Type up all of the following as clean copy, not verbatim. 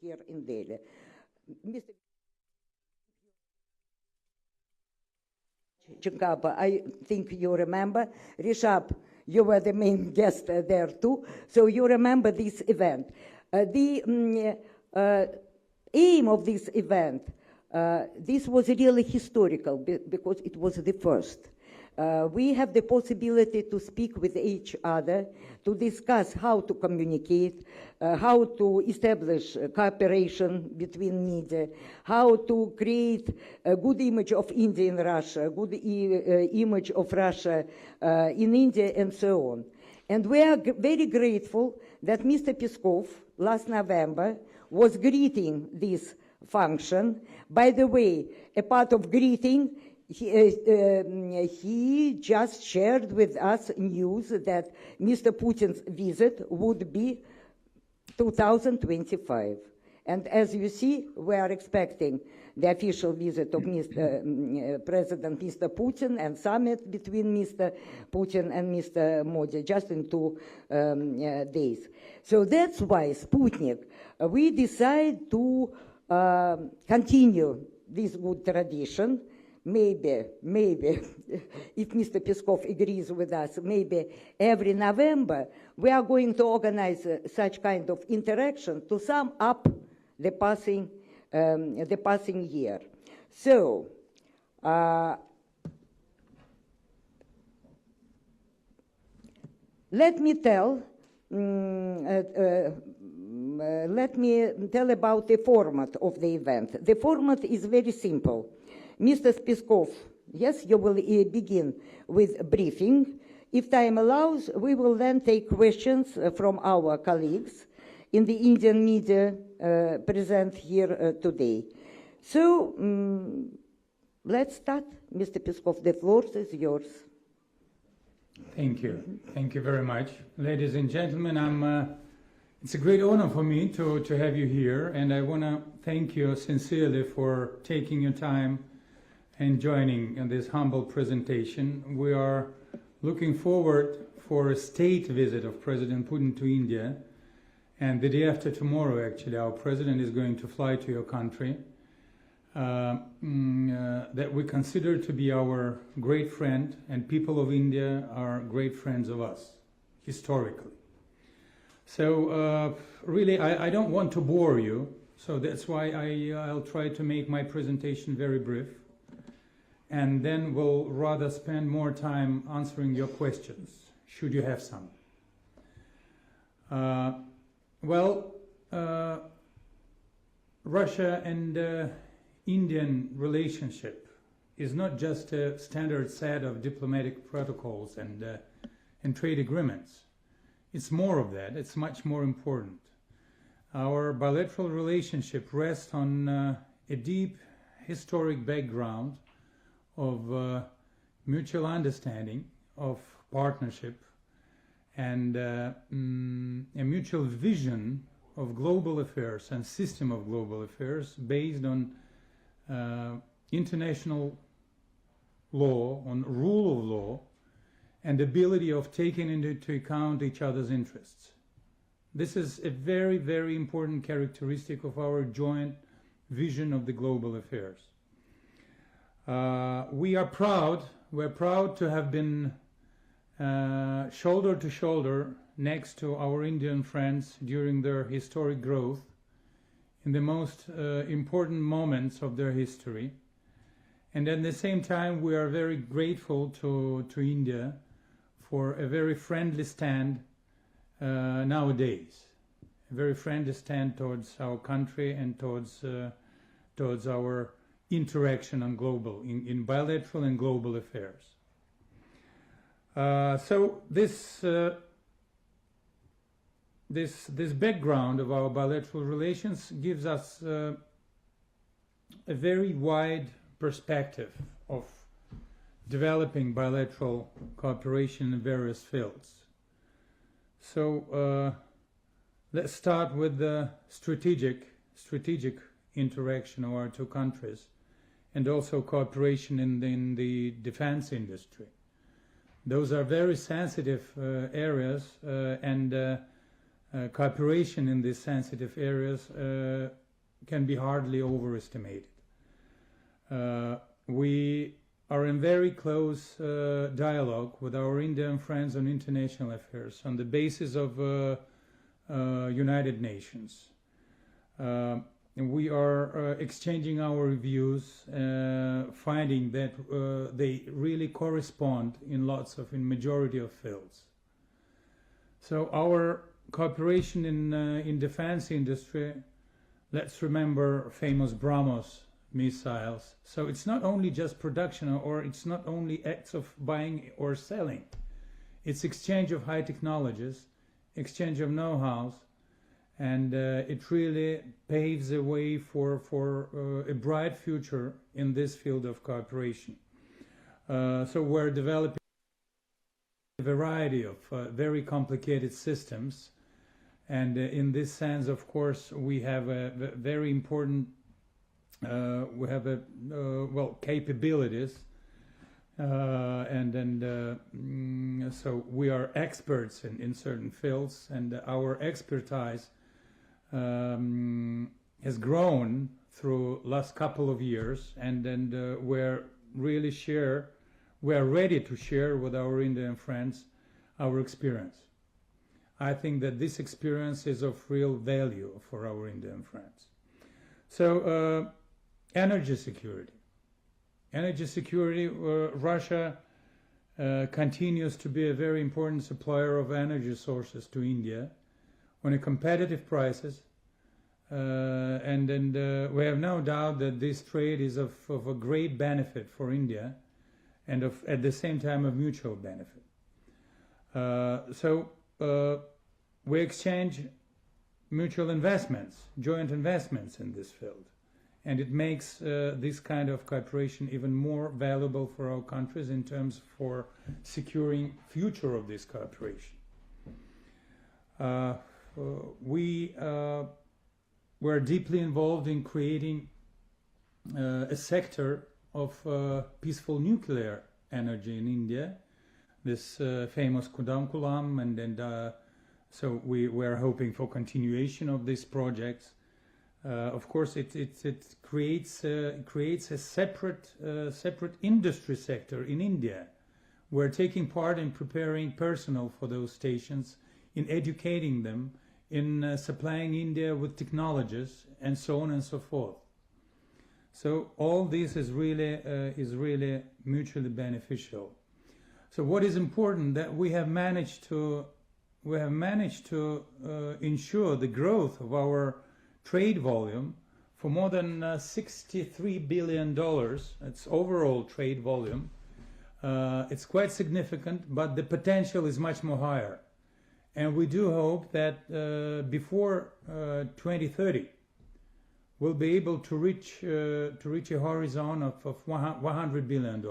here in Delhi. Mr. Chinkapa, I think you remember. Rishabh, you were the main guest there too, so you remember this event. The aim of this event, this was really historical because it was the first. We have the possibility to speak with each other, to discuss how to communicate, how to establish cooperation between media, how to create a good image of India in Russia, a good image of Russia in India, and so on. And we are very grateful that Mr. Peskov last November was greeting this function. By the way, a part of greeting, he just shared with us news that Mr. Putin's visit would be 2025. And as you see, we are expecting the official visit of President Mr. Putin and summit between Mr. Putin and Mr. Modi just in 2 days. So that's why Sputnik, we decide to continue this good tradition. Maybe, if Mr. Peskov agrees with us, maybe every November we are going to organize such kind of interaction to sum up the passing year. So, let me tell about the format of the event. The format is very simple. Mr. Peskov, yes, you will begin with a briefing. If time allows, we will then take questions from our colleagues in the Indian media present here today. So let's start. Mr. Peskov, the floor is yours. Thank you. Thank you very much. Ladies and gentlemen, it's a great honor for me to have you here, and I want to thank you sincerely for taking your time and joining in this humble presentation. We are looking forward for a state visit of President Putin to India, and the day after tomorrow, actually, our president is going to fly to your country, that we consider to be our great friend, and people of India are great friends of us, historically. So really, I don't want to bore you, so that's why I'll try to make my presentation very brief, and then we'll rather spend more time answering your questions, should you have some. Russia and Indian relationship is not just a standard set of diplomatic protocols and trade agreements. It's more of that. It's much more important. Our bilateral relationship rests on a deep historic background of mutual understanding, of partnership, and a mutual vision of global affairs and system of global affairs based on international law, on rule of law, and ability of taking into account each other's interests. This is a very, very important characteristic of our joint vision of the global affairs. We're proud to have been shoulder to shoulder next to our Indian friends during their historic growth in the most important moments of their history. And at the same time, we are very grateful to India for a very friendly stand nowadays, a very friendly stand towards our country and towards our interaction on global, in bilateral and global affairs. So this background of our bilateral relations gives us a very wide perspective of developing bilateral cooperation in various fields. So let's start with the strategic interaction of our two countries, and also cooperation in the defense industry. Those are very sensitive areas, and cooperation in these sensitive areas can be hardly overestimated. We are in very close dialogue with our Indian friends on international affairs on the basis of United Nations. We are exchanging our views, finding that they really correspond in majority of fields. So our cooperation in defense industry, let's remember famous BrahMos missiles. So it's not only just production, or it's not only acts of buying or selling. It's exchange of high technologies, exchange of know-hows, and it really paves the way for a bright future in this field of cooperation. So we're developing a variety of very complicated systems, and in this sense, of course, we have a very important capabilities, so we are experts in certain fields, and our expertise has grown through last couple of years, and we're ready to share with our Indian friends our experience. I think that this experience is of real value for our Indian friends. So energy security. Energy security, Russia continues to be a very important supplier of energy sources to India on a competitive prices, and we have no doubt that this trade is of a great benefit for India, and at the same time of mutual benefit. So we exchange mutual investments, joint investments in this field, and it makes this kind of cooperation even more valuable for our countries in terms for securing future of this cooperation. We're deeply involved in creating a sector of peaceful nuclear energy in India, this famous Kudam, and so we're hoping for continuation of these projects. Of course, it creates a separate industry sector in India. We're taking part in preparing personnel for those stations, in educating them, in supplying India with technologies, and so on and so forth. So all this is really mutually beneficial. So what is important, that we have managed to ensure the growth of our trade volume for more than $63 billion. It's overall trade volume. It's quite significant, but the potential is much more higher. And we do hope that before 2030, we'll be able to reach a horizon of $100 billion.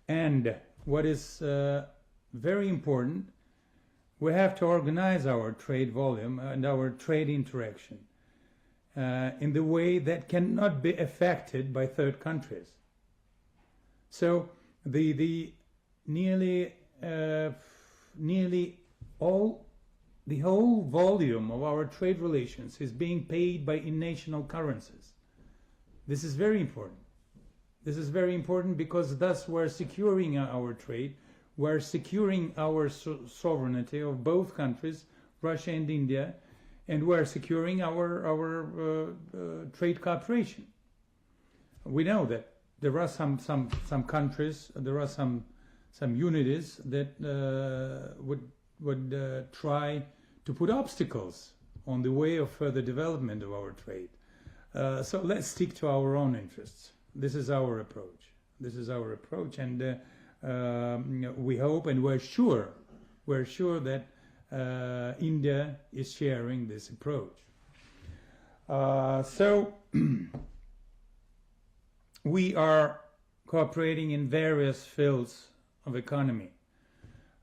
And what is very important, we have to organize our trade volume and our trade interaction in the way that cannot be affected by third countries. So the nearly the whole volume of our trade relations is being paid by in-national currencies. This is very important. This is very important because thus we're securing our trade, we're securing our sovereignty of both countries, Russia and India, and we're securing our trade cooperation. We know that there are some countries, there are some unities that would try to put obstacles on the way of further development of our trade. So let's stick to our own interests. This is our approach. This is our approach, and we hope and we're sure that India is sharing this approach. So we are cooperating in various fields of economy.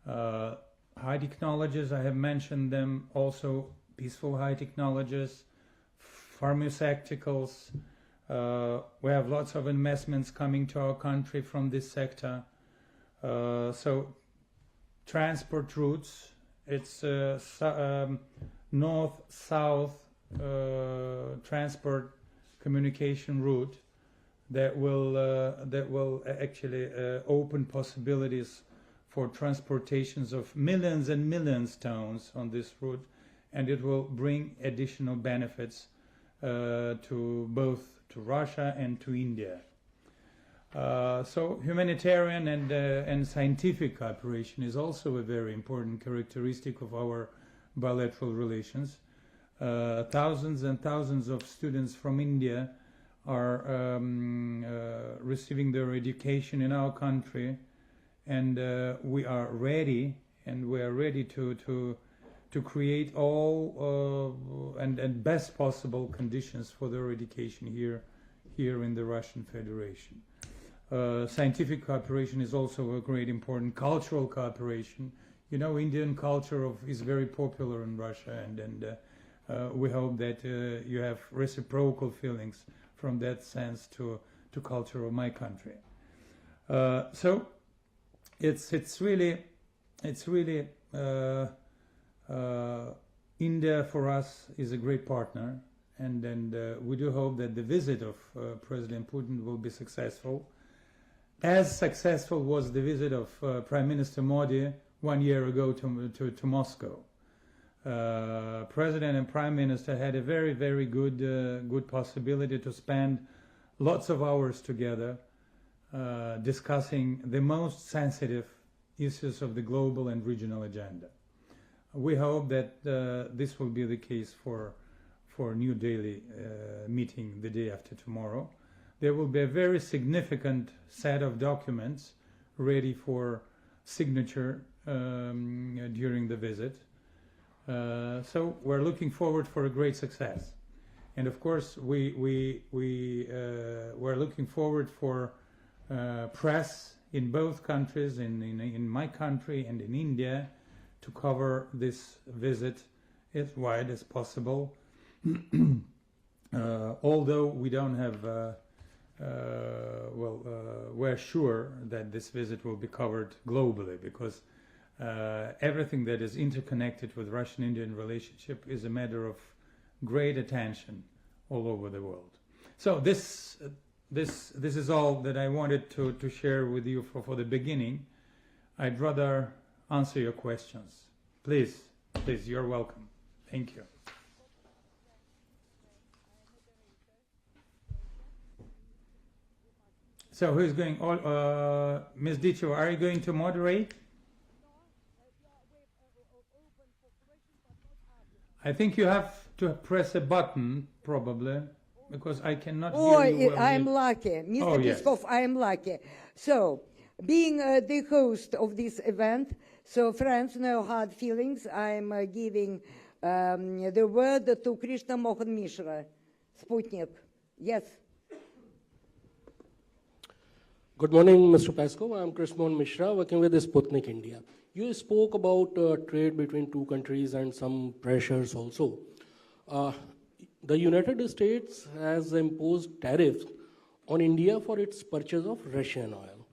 High technologies, I have mentioned them, also peaceful high technologies, pharmaceuticals. We have lots of investments coming to our country from this sector. So transport routes It's north-south transport communication route that will actually open possibilities for transportations of millions and millions of tons on this route, and it will bring additional benefits to both to Russia and to India. So humanitarian and scientific cooperation is also a very important characteristic of our bilateral relations. Thousands and thousands of students from India are receiving their education in our country, and we are ready to create all and best possible conditions for their education here in the Russian Federation. Scientific cooperation is also a great important cultural cooperation. You know, Indian culture is very popular in Russia, and we hope that you have reciprocal feelings from that sense to culture of my country. So it's really India for us is a great partner, and we do hope that the visit of President Putin will be successful. As successful was the visit of Prime Minister Modi 1 year ago to Moscow. President and Prime Minister had a very, very good possibility to spend lots of hours together discussing the most sensitive issues of the global and regional agenda. We hope that this will be the case for New Delhi meeting the day after tomorrow. There will be a very significant set of documents ready for signature during the visit. So we're looking forward for a great success, and of course we're looking forward for press in both countries, in my country and in India, to cover this visit as wide as possible. Although we don't have, we're sure that this visit will be covered globally, because everything that is interconnected with Russian-Indian relationship is a matter of great attention all over the world. So this is all that I wanted to share with you for the beginning. I'd rather answer your questions. Please, you're welcome. Thank you. So who's going? Ms. Dicho, are you going to moderate? I think you have to press a button, probably, because I cannot hear you well. I'm lucky. Mr. Peskov, I am lucky. So, being the host of this event, so friends, no hard feelings. I'm giving the word to Krishna Mohan Mishra, Sputnik. Yes. Good morning, Mr. Peskov. I'm Krishna Mohan Mishra, working with Sputnik India. You spoke about trade between two countries and some pressures also. The United States has imposed tariffs on India for its purchase of Russian oil.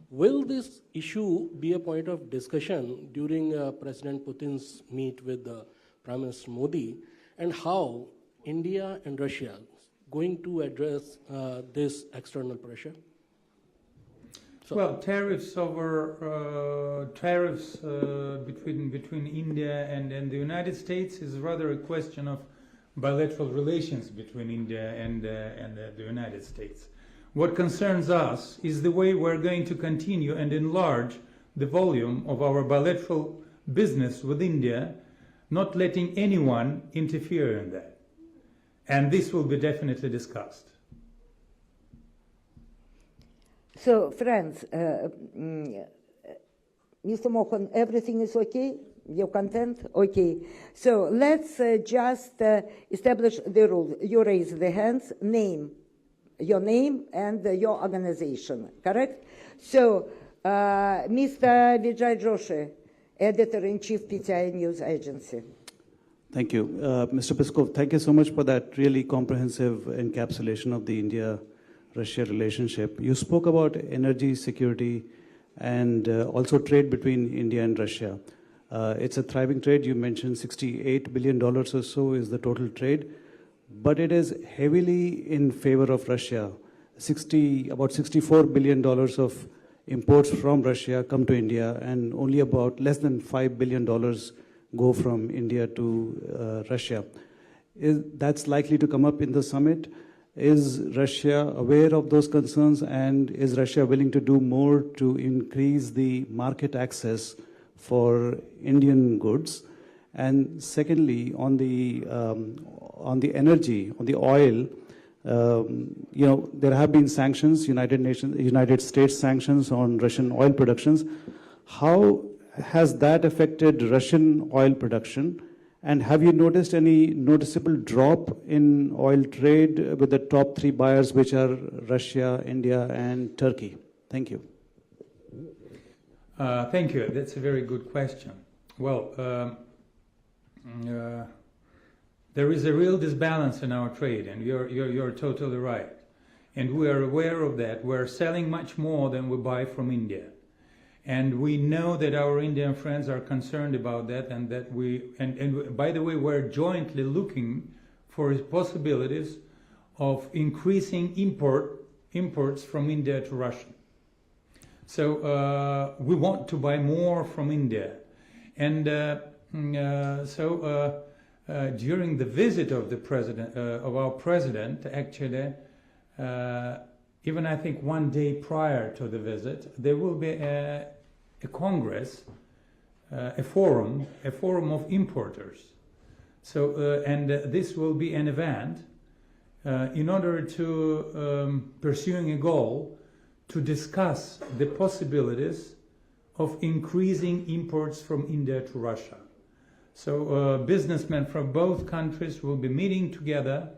Will this issue be a point of discussion during President Putin's meet with Prime Minister Modi, and how India and Russia going to address this external pressure? So, well, tariffs between India and the United States is rather a question of bilateral relations between India and the United States. What concerns us is the way we're going to continue and enlarge the volume of our bilateral business with India, not letting anyone interfere in that. And this will be definitely discussed. So, friends, Mr. Mohan, everything is okay? You're content? Okay. So let's just establish the rules. You raise the hands, your name and your organization, correct? So, Mr. Vijay Joshi, Editor-in-Chief, PTI News Agency. Thank you. Mr. Peskov, thank you so much for that really comprehensive encapsulation of the India-Russia relationship. You spoke about energy security and also trade between India and Russia. It's a thriving trade. You mentioned $68 billion or so is the total trade, but it is heavily in favor of Russia. About $64 billion of imports from Russia come to India, and only about less than $5 billion go from India to Russia. That's likely to come up in the summit. Is Russia aware of those concerns, and is Russia willing to do more to increase the market access for Indian goods? And secondly, on the energy, on the oil, there have been sanctions, United States sanctions on Russian oil productions. How has that affected Russian oil production? And have you noticed any noticeable drop in oil trade with the top three buyers, which are Russia, India, and Turkey? Thank you. Thank you. That's a very good question. Well, there is a real disbalance in our trade, and you're totally right. And we are aware of that. We're selling much more than we buy from India. And we know that our Indian friends are concerned about that, and that and by the way, we're jointly looking for possibilities of increasing imports from India to Russia. So we want to buy more from India. And during the visit of the president, of our president, actually, even I think one day prior to the visit, there will be a congress, a forum of importers. So, and this will be an event in order to pursuing a goal to discuss the possibilities of increasing imports from India to Russia. So businessmen from both countries will be meeting together.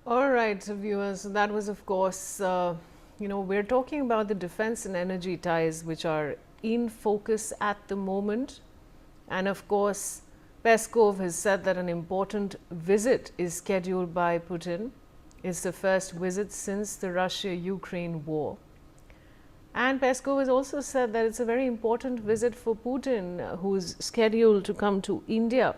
All right, so viewers, that was, of course, we're talking about the defense and energy ties which are in focus at the moment. And of course, Peskov has said that an important visit is scheduled by Putin. It's the first visit since the Russia-Ukraine war. And Peskov has also said that it's a very important visit for Putin, who's scheduled to come to India